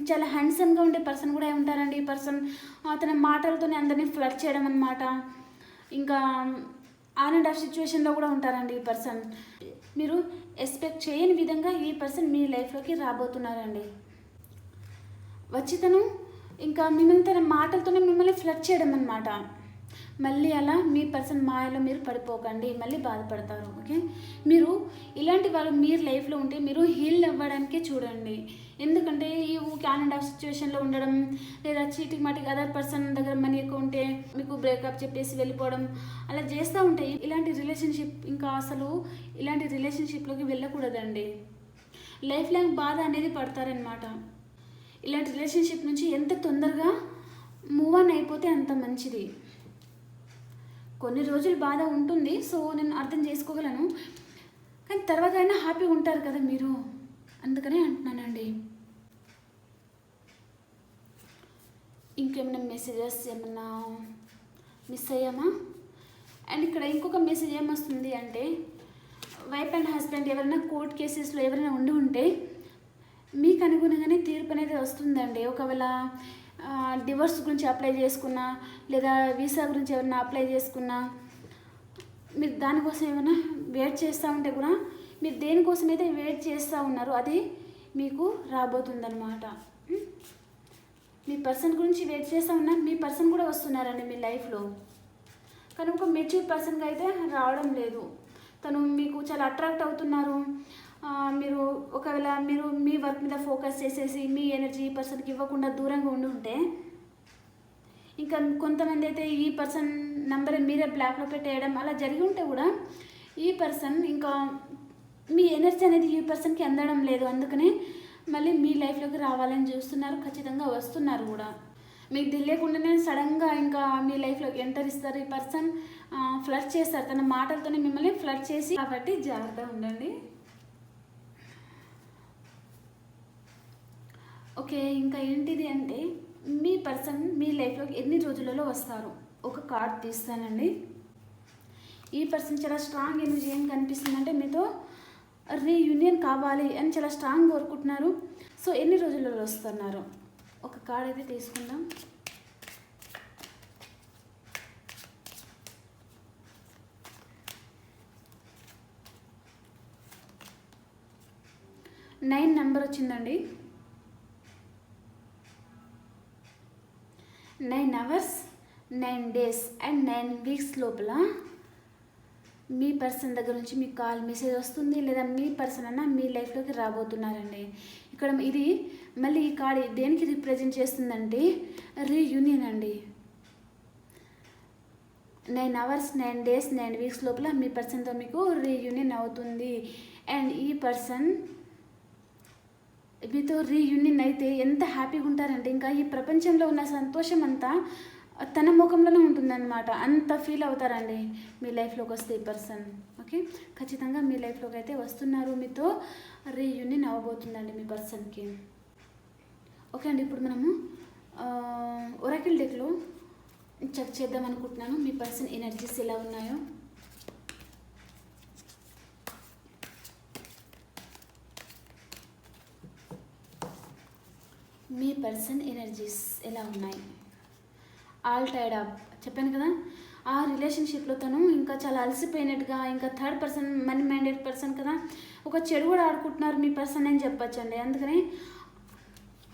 చాలా హ్యాండ్సమ్గా ఉండే పర్సన్ కూడా ఉంటారండి. ఈ పర్సన్ తన మాటలతోనే అందరినీ ఫ్లర్ట్ చేయడం అనమాట. ఇంకా ఆన్ అండ్ ఆఫ్ సిచ్యువేషన్లో కూడా ఉంటారండి ఈ పర్సన్. మీరు ఎక్స్పెక్ట్ చేయని విధంగా ఈ పర్సన్ మీ లైఫ్లోకి రాబోతున్నారండి. వచ్చి తను ఇంకా మిమ్మల్ని తన మాటలతోనే మిమ్మల్ని ఫ్లర్ట్ చేయడం అనమాట. మళ్ళీ అలా మీ పర్సన్ మాయలో మీరు పడిపోకండి, మళ్ళీ బాధపడతారు. ఓకే, మీరు ఇలాంటి వాళ్ళు మీరు లైఫ్లో ఉంటే మీరు హీల్ అవ్వడానికే చూడండి. ఎందుకంటే ఈ ఆన్ అండ్ ఆఫ్ సిచ్యువేషన్లో ఉండడం, లేదా చీటికి మాటికి అదర్ పర్సన్ దగ్గర మనీ ఎక్కువ ఉంటే మీకు బ్రేకప్ చెప్పేసి వెళ్ళిపోవడం అలా చేస్తూ ఉంటాయి. ఇలాంటి రిలేషన్షిప్ ఇంకా అసలు ఇలాంటి రిలేషన్షిప్లోకి వెళ్ళకూడదండి. లైఫ్ లాంగ్ బాధ అనేది పడతారనమాట. ఇలాంటి రిలేషన్షిప్ నుంచి ఎంత తొందరగా మూవ్ ఆన్ అయిపోతే అంత మంచిది. కొన్ని రోజులు బాధ ఉంటుంది, సో నేను అర్థం చేసుకోగలను, కానీ తర్వాత అయినా హ్యాపీగా ఉంటారు కదా మీరు, అందుకనే అంటున్నానండి. ఇంకేమైనా మెసేజెస్ ఏమన్నా మిస్ అయ్యామా? అండ్ ఇక్కడ ఇంకొక మెసేజ్ ఏమొస్తుంది అంటే, వైఫ్ అండ్ హస్బెండ్ ఎవరైనా కోర్ట్ కేసెస్లో ఎవరైనా ఉంటే మీకు అనుగుణంగానే తీర్పు అనేది వస్తుందండి. ఒకవేళ డివోర్స్ గురించి అప్లై చేసుకున్నా, లేదా వీసా గురించి ఏమైనా అప్లై చేసుకున్నా, మీరు దానికోసం ఏమైనా వెయిట్ చేస్తూ ఉంటే కూడా మీరు దేనికోసం అయితే వెయిట్ చేస్తూ ఉన్నారో అది మీకు రాబోతుందన్నమాట. మీ పర్సన్ గురించి వెయిట్ చేస్తూ ఉన్నా మీ పర్సన్ కూడా వస్తున్నారండి మీ లైఫ్లో. కానీ ఒక మెచ్యూర్ పర్సన్గా అయితే రావడం లేదు. తను మీకు చాలా అట్రాక్ట్ అవుతున్నారు. మీరు ఒకవేళ మీరు మీ వర్క్ మీద ఫోకస్ చేసేసి మీ ఎనర్జీ ఈ పర్సన్కి ఇవ్వకుండా దూరంగా ఉంటే, ఇంకా కొంతమంది అయితే ఈ పర్సన్ నెంబర్ మీరే బ్లాక్లో పెట్టేయడం అలా జరిగి ఉంటే కూడా ఈ పర్సన్ ఇంకా మీ ఎనర్జీ అనేది ఈ పర్సన్కి అందడం లేదు. అందుకనే మళ్ళీ మీ లైఫ్లోకి రావాలని చూస్తున్నారు, ఖచ్చితంగా వస్తున్నారు కూడా. మీకు తెలియకుండానే సడన్గా ఇంకా మీ లైఫ్లోకి ఎంటర్ ఇస్తారు ఈ పర్సన్. ఫ్లర్ట్ చేస్తారు, తన మాటలతోనే మిమ్మల్ని ఫ్లర్ట్ చేసి, కాబట్టి జాగ్రత్తగా ఉండండి. ఓకే, ఇంకా ఏంటిది అంటే మీ పర్సన్ మీ లైఫ్లోకి ఎన్ని రోజులలో వస్తారు? ఒక కార్డ్ తీస్తానండి. ఈ పర్సన్ చాలా స్ట్రాంగ్ ఎనర్జీ ఏం కనిపిస్తుందంటే మీతో రీయూనియన్ కావాలి అని చాలా స్ట్రాంగ్ కోరుకుంటున్నారు. సో ఎన్ని రోజులలో వస్తున్నారు? ఒక కార్డ్ అయితే తీసుకుందాం. నైన్ నెంబర్ వచ్చిందండి. 9 hours 9 days అండ్ 9 weeks లోపల మీ పర్సన్ దగ్గర నుంచి మీకు కాల్ మెసేజ్ వస్తుంది, లేదా మీ పర్సన్ అన్న మీ లైఫ్లోకి రాబోతున్నారండి. ఇక్కడ ఇది మళ్ళీ ఈ కార్డ్ దేనికి రిప్రజెంట్ చేస్తుందంటే రీయూనియన్ అండి. 9 hours 9 days 9 weeks లోపల మీ పర్సన్తో మీకు రీయూనియన్ అవుతుంది. అండ్ ఈ పర్సన్ మీతో రీయూనియన్ అయితే ఎంత హ్యాపీగా ఉంటారంటే ఇంకా ఈ ప్రపంచంలో ఉన్న సంతోషం అంతా తన ముఖంలోనే ఉంటుందన్నమాట. అంత ఫీల్ అవుతారండి మీ లైఫ్లోకి వస్తే ఈ పర్సన్. ఓకే, ఖచ్చితంగా మీ లైఫ్లోకి అయితే వస్తున్నారు, మీతో రీయూనియన్ అవ్వబోతుందండి మీ పర్సన్కి. ఓకే అండి, ఇప్పుడు మనము ఒరాకిల్ డెక్లో చెక్ చేద్దాం అనుకుంటున్నాను మీ పర్సన్ ఎనర్జీస్ ఎలా ఉన్నాయో. మీ పర్సన్ ఎనర్జీస్ ఎలా ఉన్నాయి? ఆల్ టైడ్ అప్ చెప్పాను కదా, ఆ రిలేషన్షిప్లో తను ఇంకా చాలా అలసిపోయినట్టుగా, ఇంకా third person money minded person కదా, ఒక చెడు కూడా ఆడుకుంటున్నారు మీ పర్సన్ అని చెప్పచ్చండి. అందుకని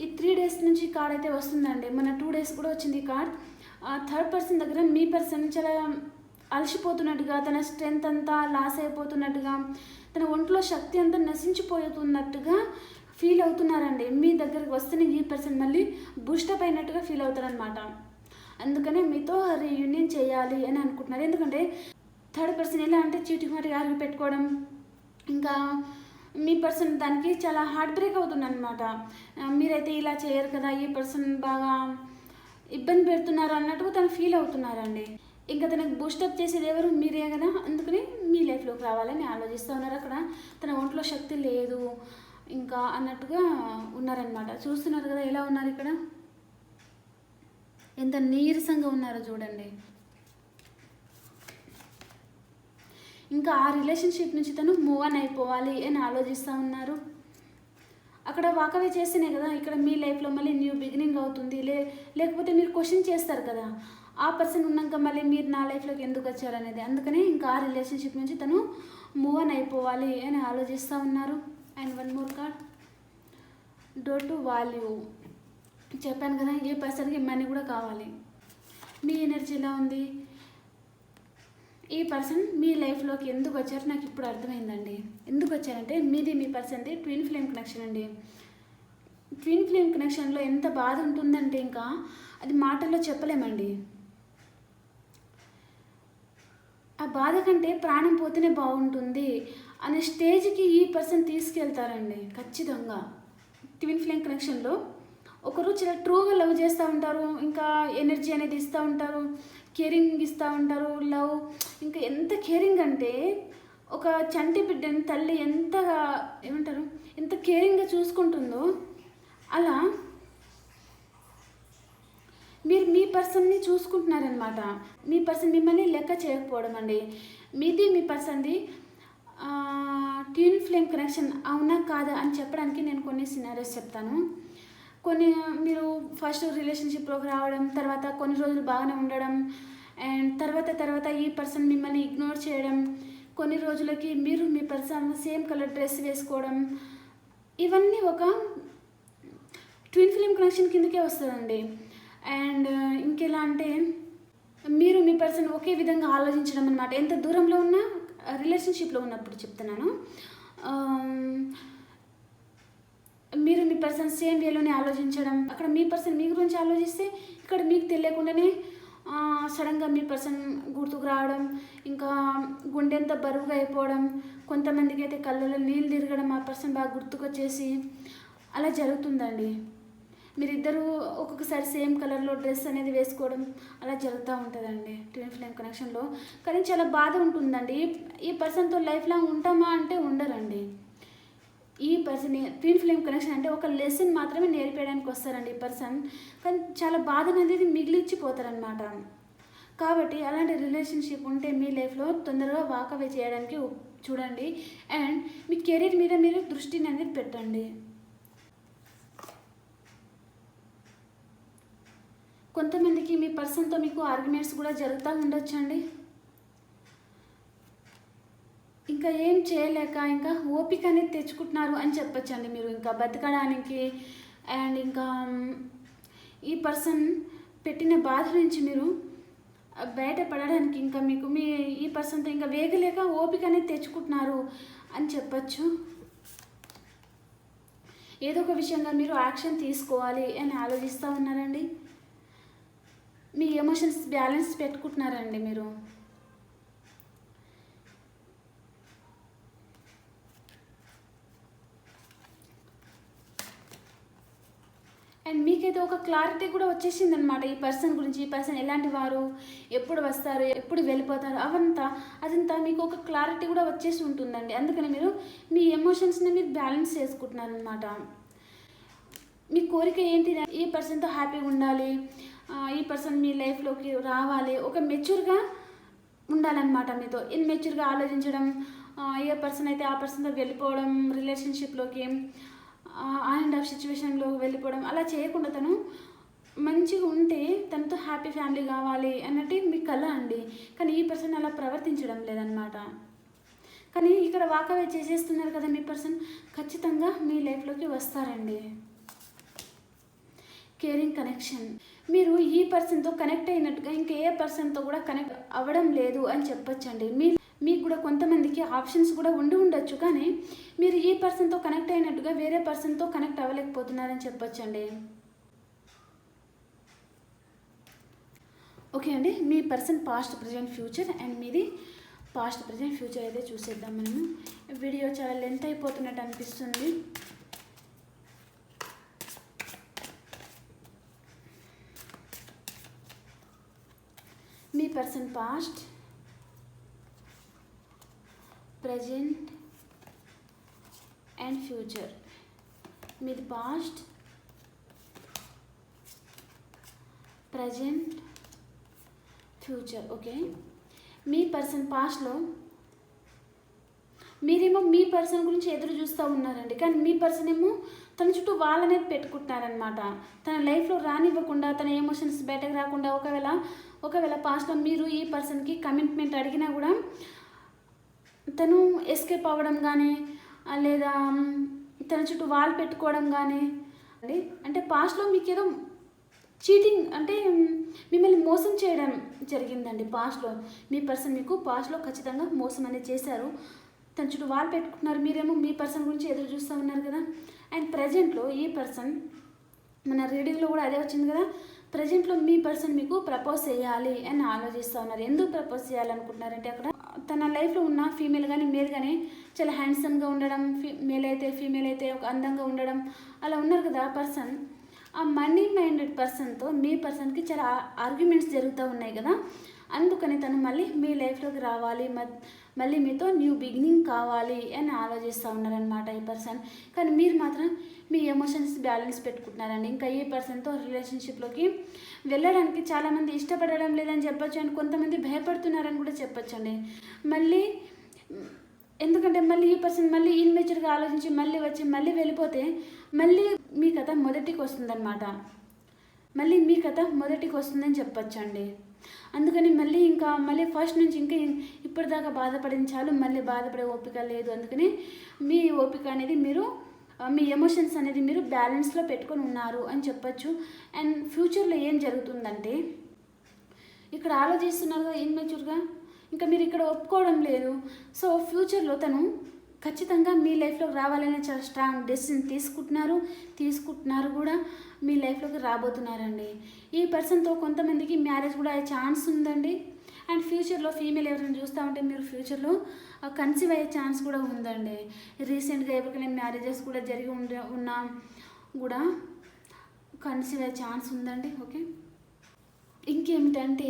ఈ 3 days నుంచి కార్డ్ అయితే వస్తుందండి. మన 2 days కూడా వచ్చింది ఈ కార్డ్. థర్డ్ పర్సన్ దగ్గర మీ పర్సన్ చాలా అలసిపోతున్నట్టుగా, తన స్ట్రెంగ్త్ అంతా లాస్ అయిపోతున్నట్టుగా, తన ఒంట్లో శక్తి అంతా నశించిపోతున్నట్టుగా ఫీల్ అవుతున్నారండి. మీ దగ్గరికి వస్తేనే ఈ పర్సన్ మళ్ళీ బూస్టప్ అయినట్టుగా ఫీల్ అవుతారనమాట. అందుకనే మీతో రీయూనియన్ చేయాలి అని అనుకుంటున్నారు. ఎందుకంటే థర్డ్ పర్సన్ ఎలా అంటే చీటికి మాటికి ఆర్గ్యూ పెట్టుకోవడం, ఇంకా మీ పర్సన్ దానికి చాలా హార్ట్ బ్రేక్ అవుతుంది అనమాట. మీరైతే ఇలా చేయరు కదా, ఈ పర్సన్ బాగా ఇబ్బంది పెడుతున్నారు అన్నట్టుగా తను ఫీల్ అవుతున్నారండి. ఇంకా తనకు బూస్టప్ చేసేది ఎవరు? మీరే కదా, అందుకని మీ లైఫ్లోకి రావాలని ఆలోచిస్తూ ఉన్నారు. అక్కడ తన ఒంట్లో శక్తి లేదు ఇంకా అన్నట్టుగా ఉన్నారనమాట. చూస్తున్నారు కదా ఎలా ఉన్నారు, ఇక్కడ ఎంత నీరసంగా ఉన్నారో చూడండి. ఇంకా ఆ రిలేషన్షిప్ నుంచి తను మూవ్ ఆన్ అయిపోవాలి అని ఆలోచిస్తూ ఉన్నారు. అక్కడ వాకవే చేస్తేనే కదా ఇక్కడ మీ లైఫ్లో మళ్ళీ న్యూ బిగినింగ్ అవుతుంది. లేకపోతే మీరు క్వశ్చన్ చేస్తారు కదా, ఆ పర్సన్ ఉన్నాక మళ్ళీ మీరు నా లైఫ్లోకి ఎందుకు వచ్చారనేది. అందుకనే ఇంకా ఆ రిలేషన్షిప్ నుంచి తను మూవ్ ఆన్ అయిపోవాలి అని ఆలోచిస్తూ ఉన్నారు. And one more card, door to value. చెప్పాను కదా, ఏ పర్సన్కి మనీ కూడా కావాలి. మీ ఎనర్జీ ఎలా ఉంది? ఈ పర్సన్ మీ లైఫ్లోకి ఎందుకు వచ్చారు నాకు ఇప్పుడు అర్థమైందండి. ఎందుకు వచ్చారంటే మీది మీ పర్సన్ది ట్విన్ ఫ్లేమ్ కనెక్షన్ అండి. ట్విన్ ఫ్లేమ్ కనెక్షన్లో ఎంత బాధ ఉంటుందంటే ఇంకా అది మాటల్లో చెప్పలేమండి. ఆ బాధ కంటే ప్రాణం పోతేనే బాగుంటుంది అనే స్టేజ్కి ఈ పర్సన్ తీసుకెళ్తారండి ఖచ్చితంగా. ట్విన్ ఫ్లేమ్ కనెక్షన్లో ఒకరు చాలా ట్రూగా లవ్ చేస్తూ ఉంటారు, ఇంకా ఎనర్జీ అనేది ఇస్తూ ఉంటారు, కేరింగ్ ఇస్తూ ఉంటారు, లవ్. ఇంకా ఎంత కేరింగ్ అంటే ఒక చంటి బిడ్డని తల్లి ఎంతగా ఏమంటారు ఎంత కేరింగ్గా చూసుకుంటుందో అలా మీరు మీ పర్సన్ని చూసుకుంటున్నారనమాట. మీ పర్సన్ మిమ్మల్ని లెక్క చేయకపోవడం అండి. మీది మీ పర్సన్ది ట్విన్ ఫ్లేమ్ కనెక్షన్ అవునా కాదా అని చెప్పడానికి నేను కొన్ని సినారియోస్ చెప్తాను. కొన్ని మీరు ఫస్ట్ రిలేషన్షిప్లోకి రావడం, తర్వాత కొన్ని రోజులు బాగానే ఉండడం, అండ్ తర్వాత ఈ పర్సన్ మిమ్మల్ని ఇగ్నోర్ చేయడం, కొన్ని రోజులకి మీరు మీ పర్సన్ సేమ్ కలర్ డ్రెస్ వేసుకోవడం, ఇవన్నీ ఒక ట్విన్ ఫ్లేమ్ కనెక్షన్ కిందకే వస్తుందండి. అండ్ ఇంకెలా అంటే మీరు మీ పర్సన్ ఒకే విధంగా ఆలోచించడం అనమాట. ఎంత దూరంలో ఉన్నా రిలేషన్షిప్లో ఉన్నప్పుడు చెప్తున్నాను, మీరు మీ పర్సన్ సేమ్ వేలోనే ఆలోచించడం. అక్కడ మీ పర్సన్ మీ గురించి ఆలోచిస్తే ఇక్కడ మీకు తెలియకుండానే సడన్గా మీ పర్సన్ గుర్తుకు రావడం, ఇంకా గుండెంత బరువుగా అయిపోవడం, కొంతమందికి అయితే కళ్ళలో నీళ్ళు తిరగడం, ఆ పర్సన్ బాగా గుర్తుకొచ్చేసి అలా జరుగుతుందండి. మీరిద్దరూ ఒక్కొక్కసారి సేమ్ కలర్లో డ్రెస్ అనేది వేసుకోవడం అలా జరుగుతూ ఉంటుందండి ట్విన్ ఫ్లేమ్ కనెక్షన్లో. కానీ చాలా బాధ ఉంటుందండి. ఈ పర్సన్తో లైఫ్ లాంగ్ ఉంటామా అంటే ఉండరండి. ఈ పర్సన్ ట్విన్ ఫ్లేమ్ కనెక్షన్ అంటే ఒక లెసన్ మాత్రమే నేర్పేయడానికి వస్తారండి ఈ పర్సన్, కానీ చాలా బాధ అనేది మిగిలిచ్చిపోతారనమాట. కాబట్టి అలాంటి రిలేషన్షిప్ ఉంటే మీ లైఫ్లో తొందరగా వాకవే చేయడానికి చూడండి. అండ్ మీ కెరీర్ మీద మీరు దృష్టిని అనేది పెట్టండి. కొంతమందికి మీ పర్సన్తో మీకు ఆర్గ్యుమెంట్స్ కూడా జరుగుతూ ఉండొచ్చండి. ఇంకా ఏం చేయలేక ఇంకా ఓపిక అనేది తెచ్చుకుంటున్నారు అని చెప్పొచ్చండి మీరు ఇంకా బతకడానికి. అండ్ ఇంకా ఈ పర్సన్ పెట్టిన బాధ నుంచి మీరు బయటపడడానికి ఇంకా మీకు ఈ పర్సన్తో ఇంకా వేగలేక ఓపిక అనేది తెచ్చుకుంటున్నారు అని చెప్పచ్చు. ఏదో ఒక విషయంగా మీరు యాక్షన్ తీసుకోవాలి అని ఆలోచిస్తూ ఉన్నారండి. మీ ఎమోషన్స్ బ్యాలెన్స్ పెట్టుకుంటున్నారండి మీరు. అండ్ మీకైతే ఒక క్లారిటీ కూడా వచ్చేసింది అనమాట ఈ పర్సన్ గురించి. ఈ పర్సన్ ఎలాంటి వారు, ఎప్పుడు వస్తారు, ఎప్పుడు వెళ్ళిపోతారు, అదంతా మీకు ఒక క్లారిటీ కూడా వచ్చేసి ఉంటుందండి. అందుకని మీరు మీ ఎమోషన్స్ని మీరు బ్యాలెన్స్ చేసుకుంటున్నారనమాట. మీ కోరిక ఏంటి? ఈ పర్సన్తో హ్యాపీగా ఉండాలి, ఈ పర్సన్ మీ లైఫ్లోకి రావాలి, ఒక మెచ్యూర్గా ఉండాలన్నమాట. మీతో ఇన్మెచ్యూర్గా ఆలోచించడం, ఏ పర్సన్ అయితే ఆ పర్సన్తో వెళ్ళిపోవడం, రిలేషన్షిప్లోకి అండ్ ఆఫ్ సిచ్యువేషన్లో వెళ్ళిపోవడం అలా చేయకుండా తను మంచిగా ఉంటే తనతో హ్యాపీ ఫ్యామిలీ కావాలి అన్నట్టు మీ కళ అండి. కానీ ఈ పర్సన్ అలా ప్రవర్తించడం లేదనమాట. కానీ ఇక్కడ వాకవే చేసేస్తున్నారు కదా మీ పర్సన్, ఖచ్చితంగా మీ లైఫ్లోకి వస్తారండి. కేరింగ్ కనెక్షన్, మీరు ఈ పర్సన్తో కనెక్ట్ అయినట్టుగా ఇంకా ఏ పర్సన్తో కూడా కనెక్ట్ అవ్వడం లేదు అని చెప్పొచ్చండి. మీకు కూడా కొంతమందికి ఆప్షన్స్ కూడా ఉండొచ్చు, కానీ మీరు ఈ పర్సన్తో కనెక్ట్ అయినట్టుగా వేరే పర్సన్తో కనెక్ట్ అవ్వలేకపోతున్నారని చెప్పొచ్చండి. ఓకే అండి, మీ person past, present, future and మీది పాస్ట్ ప్రజెంట్ ఫ్యూచర్ అయితే చూసేద్దాం మనము. వీడియో చాలా లెంత్ అయిపోతున్నట్టు అనిపిస్తుంది. మీ person past, present and future. మీది పాస్ట్, ప్రజెంట్, ఫ్యూచర్. ఓకే, మీ పర్సన్ పాస్ట్లో మీరేమో మీ పర్సన్ గురించి ఎదురు చూస్తూ ఉన్నారండి, కానీ మీ పర్సన్ ఏమో తన చుట్టూ వాళ్ళనేది పెట్టుకుంటున్నారనమాట. తన లైఫ్లో రానివ్వకుండా, తన ఎమోషన్స్ బయటకు రాకుండా, ఒకవేళ పాస్ట్లో మీరు ఈ పర్సన్కి కమిట్మెంట్ అడిగినా కూడా తను ఎస్కేప్ అవ్వడం కానీ, లేదా తన చుట్టూ వాళ్ళు పెట్టుకోవడం కానీ, అంటే పాస్ట్లో మీకు ఏదో చీటింగ్ అంటే మిమ్మల్ని మోసం చేయడం జరిగిందండి. పాస్ట్లో మీ పర్సన్ మీకు పాస్ట్లో ఖచ్చితంగా మోసం అనేది చేశారు. తన చుట్టూ వాళ్ళు పెట్టుకుంటున్నారు, మీరేమో మీ పర్సన్ గురించి ఎదురు చూస్తూ ఉన్నారు కదా. అండ్ ప్రజెంట్లో ఈ పర్సన్, మన రీడింగ్లో కూడా అదే వచ్చింది కదా, ప్రజెంట్లో మీ పర్సన్ మీకు ప్రపోజ్ చేయాలి అని ఆలోచిస్తూ ఉన్నారు. ఎందుకు ప్రపోజ్ చేయాలనుకుంటున్నారంటే అక్కడ తన లైఫ్లో ఉన్న ఫీమేల్ కానీ మేల్ కానీ చాలా హ్యాండ్సమ్గా ఉండడం, మేల్ అయితే ఫీమేల్ అయితే ఒక అందంగా ఉండడం అలా ఉన్నారు కదా పర్సన్. ఆ మనీ మైండెడ్ పర్సన్తో మీ పర్సన్కి చాలా ఆర్గ్యుమెంట్స్ జరుగుతూ ఉన్నాయి కదా. అందుకని తను మళ్ళీ మీ లైఫ్లోకి రావాలి, మళ్ళీ మీతో న్యూ బిగినింగ్ కావాలి అని ఆలోచిస్తూ ఉన్నారనమాట ఈ పర్సన్. కానీ మీరు మాత్రం మీ ఎమోషన్స్ బ్యాలెన్స్ పెట్టుకుంటున్నారండి. ఇంకా ఈ పర్సన్తో రిలేషన్షిప్లోకి వెళ్ళడానికి చాలామంది ఇష్టపడడం లేదని చెప్పొచ్చు, అండ్ కొంతమంది భయపడుతున్నారని కూడా చెప్పొచ్చండి. మళ్ళీ ఎందుకంటే మళ్ళీ ఈ పర్సన్ మళ్ళీ ఇన్మెచ్యూర్గా ఆలోచించి మళ్ళీ వచ్చి మళ్ళీ వెళ్ళిపోతే మళ్ళీ మీ కథ మొదటికి వస్తుందన్నమాట. మళ్ళీ మీ కథ మొదటికి వస్తుందని చెప్పొచ్చండి. అందుకని మళ్ళీ ఫస్ట్ నుంచి ఇంకా ఇప్పటిదాకా బాధపడిన చాలు, మళ్ళీ బాధపడే ఓపిక లేదు. అందుకని మీ ఓపిక అనేది మీరు, మీ ఎమోషన్స్ అనేది మీరు బ్యాలెన్స్లో పెట్టుకొని ఉన్నారు అని చెప్పచ్చు. అండ్ ఫ్యూచర్లో ఏం జరుగుతుందంటే ఇక్కడ ఆలోచిస్తున్నారు కదా ఇన్మెచ్యూర్గా, ఇంకా మీరు ఇక్కడ ఒప్పుకోవడం లేదు. సో ఫ్యూచర్లో తను ఖచ్చితంగా మీ లైఫ్లోకి రావాలనే చాలా స్ట్రాంగ్ డెసిషన్ తీసుకుంటున్నారు కూడా, మీ లైఫ్లోకి రాబోతున్నారండి. ఈ పర్సన్తో కొంతమందికి మ్యారేజ్ కూడా అయ్యే ఛాన్స్ ఉందండి. అండ్ ఫ్యూచర్లో ఫీమేల్ ఎవరైనా చూస్తూ ఉంటే మీరు ఫ్యూచర్లో కన్సీవ్ అయ్యే ఛాన్స్ కూడా ఉందండి. రీసెంట్గా ఎవరికైనా మ్యారేజెస్ కూడా జరిగి ఉన్నా కూడా కన్సీవ్ అయ్యే ఛాన్స్ ఉందండి. ఓకే, ఇంకేమిటంటే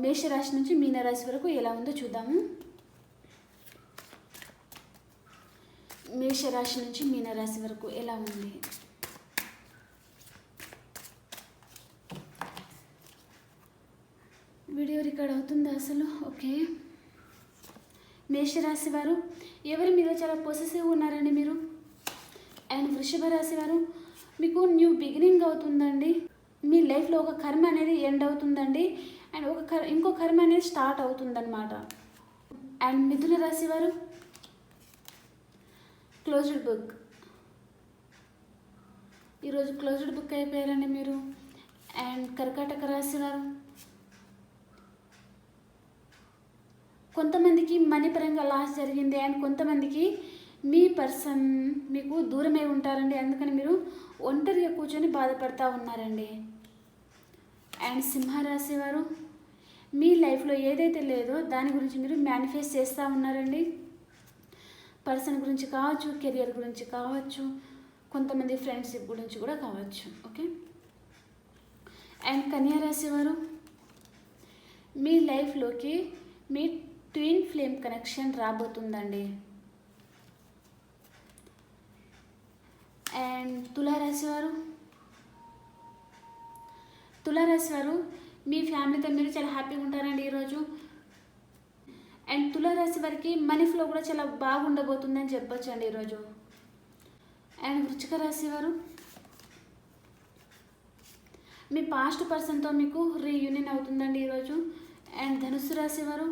మేషరాశి నుంచి మీనరాశి వరకు ఎలా ఉందో చూద్దాము. మేషరాశి నుంచి మీనరాశి వరకు ఎలా ఉంది? వీడియో రికార్డ్ అవుతుందా అసలు? ఓకే, మేషరాశి వారు ఎవరి మీద చాలా పొసెసివ్ ఉన్నారండి మీరు. అండ్ వృషభ రాశి వారు మీకు న్యూ బిగినింగ్ అవుతుందండి. మీ లైఫ్లో ఒక కర్మ అనేది ఎండ్ అవుతుందండి, అండ్ ఇంకో కర్మ అనేది స్టార్ట్ అవుతుందన్నమాట. అండ్ మిథున రాశి వారు క్లోజ్డ్ బుక్. ఈరోజు క్లోజ్డ్ బుక్ అయిపోయారండి మీరు. అండ్ కర్కాటక రాశి వారు కొంతమందికి మనీ పరంగా లాస్ జరిగింది, అండ్ కొంతమందికి మీ పర్సన్ మీకు దూరమై ఉంటారండి. అందుకని మీరు ఒంటరిగా కూర్చొని బాధపడతా ఉన్నారండి. అండ్ సింహరాశి వారు మీ లైఫ్లో ఏదైతే లేదో దాని గురించి మీరు మేనిఫెస్ట్ చేస్తూ ఉన్నారండి. పర్సన్ గురించి కావచ్చు, కెరియర్ గురించి కావచ్చు, కొంతమంది ఫ్రెండ్షిప్ గురించి కూడా కావచ్చు. ఓకే, అండ్ కన్యా రాశి వారు మీ లైఫ్లోకి మీ ట్విన్ ఫ్లేమ్ కనెక్షన్ రాబోతుందండి. అండ్ తులారాశి వారు మీ ఫ్యామిలీతో మీరు చాలా హ్యాపీగా ఉంటారండి ఈరోజు. అండ్ తులారాశి వారికి మనీ ఫ్లో కూడా చాలా బాగుండబోతుందని చెప్పొచ్చు అండి ఈరోజు. అండ్ వృశ్చిక రాశి వారు మీ పాస్ట్ పర్సన్తో మీకు రీయూనియన్ అవుతుందండి ఈరోజు. అండ్ ధనుస్సు రాశి వారు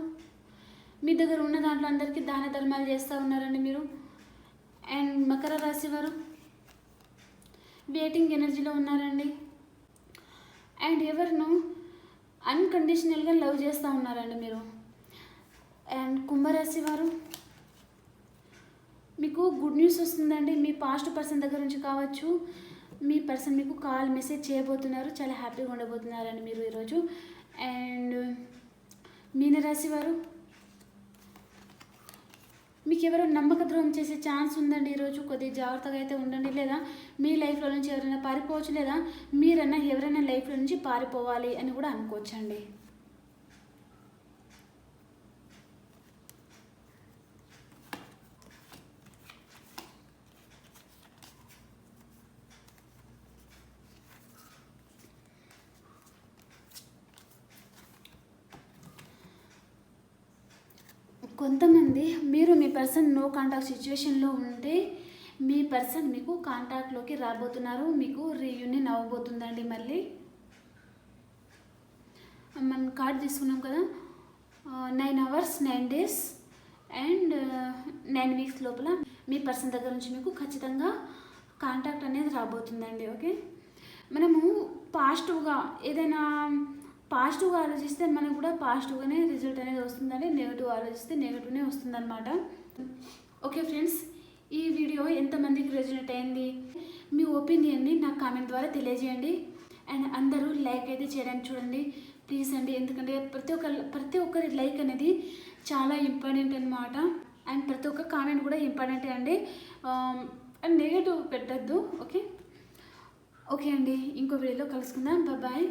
మీ దగ్గర ఉన్న దాంట్లో అందరికీ దాన ధర్మాలు చేస్తూ ఉన్నారండి మీరు. అండ్ మకర రాశి వారు వెయిటింగ్ ఎనర్జీలో ఉన్నారండి. అండ్ ఎవరిను అన్కండిషనల్గా లవ్ చేస్తూ ఉన్నారండి మీరు. అండ్ కుంభరాశి వారు మీకు గుడ్ న్యూస్ వస్తుందండి. మీ పాస్ట్ పర్సన్ దగ్గర నుంచి కావచ్చు, మీ పర్సన్ మీకు కాల్ మెసేజ్ చేయబోతున్నారు, చాలా హ్యాపీగా ఉండబోతున్నారండి మీరు ఈరోజు. అండ్ మీనరాశి వారు మీకు ఎవరో నమ్మక ద్రోహం చేసే ఛాన్స్ ఉందండి. ఈరోజు కొద్దిగా జాగ్రత్తగా అయితే ఉండండి. లేదా మీ లైఫ్లో నుంచి ఎవరైనా పారిపోవచ్చు, లేదా మీరైనా ఎవరైనా లైఫ్లో నుంచి పారిపోవాలి అని కూడా అనుకోవచ్చండి. కొంతమంది మీరు మీ పర్సన్ నో కాంటాక్ట్ సిచ్యువేషన్లో ఉంటే మీ పర్సన్ మీకు కాంటాక్ట్లోకి రాబోతున్నారు. మీకు రీయూనియన్ అవ్వబోతుందండి. మళ్ళీ మనం కార్డ్ తీసుకున్నాం కదా, 9 hours 9 days అండ్ 9 weeks లోపల మీ పర్సన్ దగ్గర నుంచి మీకు ఖచ్చితంగా కాంటాక్ట్ అనేది రాబోతుందండి. ఓకే, మనము పాజిటివ్గా ఆలోచిస్తే మనకు కూడా పాజిటివ్గానే రిజల్ట్ అనేది వస్తుందండి. నెగిటివ్ ఆలోచిస్తే నెగిటివ్నే వస్తుందన్నమాట. ఓకే ఫ్రెండ్స్, ఈ వీడియో ఎంతమందికి రెజొనేట్ అయింది, మీ ఒపీనియన్ని నాకు కామెంట్ ద్వారా తెలియజేయండి. అండ్ అందరూ లైక్ అయితే చేయడానికి చూడండి ప్లీజ్ అండి. ఎందుకంటే ప్రతి ఒక్కరి లైక్ అనేది చాలా ఇంపార్టెంట్ అనమాట. అండ్ ప్రతి ఒక్క కామెంట్ కూడా ఇంపార్టెంటే అండి. అండ్ నెగిటివ్ పెట్టద్దు. ఓకే అండి, ఇంకో వీడియోలో కలుసుకుందాం. బాయ్.